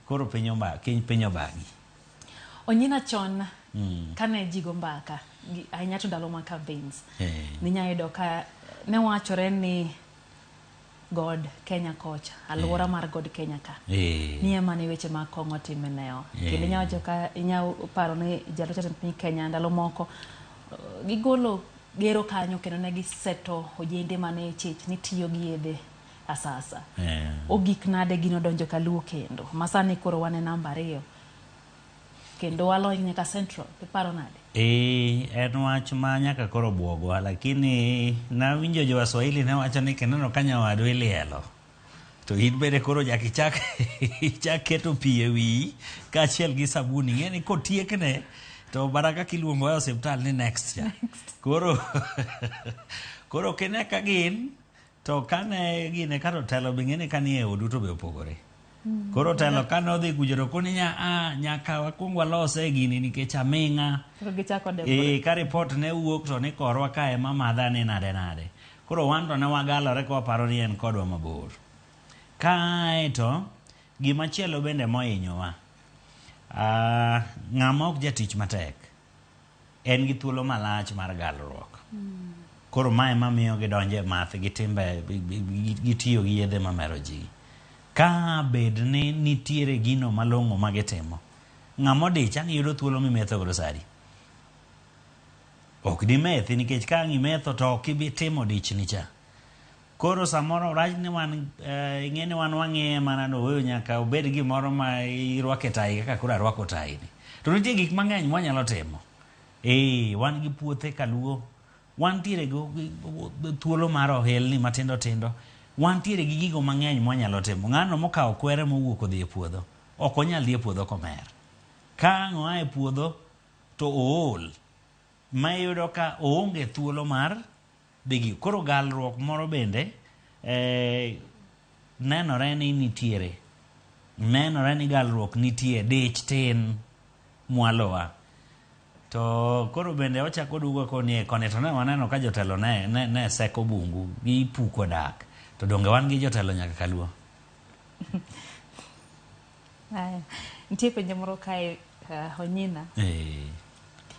koro pinyo bagi. Onyina chon kane jigo mbaka ahinya to ndalo ma campaigns ninya yudo ka ne wachore ni God Kenya kocha alwora mar God Kenya ka ni ema ne weche ma kongo timeneo kendo nya wacho ka inya paro ni jalocha piny Kenya ndalo moko gigolo gero kanyo kendo ne giseto ojende mane chich ni tiyo gi yedhe asasa ogik nade gino donjo kaluo kendo masani koro wane namba 2 kendo walo nyaka central paro nade en wach ma nyaka koro buogwa lakini na winjo jo Waswahili ne wacho ni keneno kanya wadu ilielo to in bende koro ichak keto pi e wi kaachiel gi sabuni ng'eni kotiekne to baraka kiluongo e osiptal ni next ya koro kene ka gin to kane gine kato telo bing'eni kanie odu to be opogore koro telo kane odhi gujero koni nyaka wakuong walose gini nikech aming'a ka report ne wuok to ni korwa ka ema madha ni nade koro wan to ne wagalore kwa paro ni en kodwa mabor kaeto gimachielo bende mohinyowa ng'ama ok jatich matek en gi thuolo malach mar galruok koro mae mamiyo gidonje math gi timbe gitiyo gi yedhe mamero ji ka bed ni nitiere gino malong'o magitimo ng'amodich ang' yudo thuolo mimetho godo sari ok dimethi nikech ka ang' imetho to ok ibi timo dich ni cha koro samoro rach ni wan ing'eni wan wang'iye mana no nyaka obed gimoro ma irwake tai kaka koro arwako tai ni to nitie gik mang'eny mwanyalo timo wan gi puothe kaluo wantiere go thuolo mar ohelni matindo tindo wantiere gi gigo mang'eny mwanyalo timo ng'ano mokawo kwere mowuok odhi e puodho ok onyal dhi e puodho komer ka ng'oa e puodho to ool ma iyudo ka oonge thuolo mar dhi koro galruok moro bende nenore ni galruok nitie dich tin mwalowa to koro bende ochako dugo koni kone to ne waneno ka jotelo ne seko bungu gi puko dak to donge wan gi jotelo nyaka kaluo nitie penjo moro kae Onyina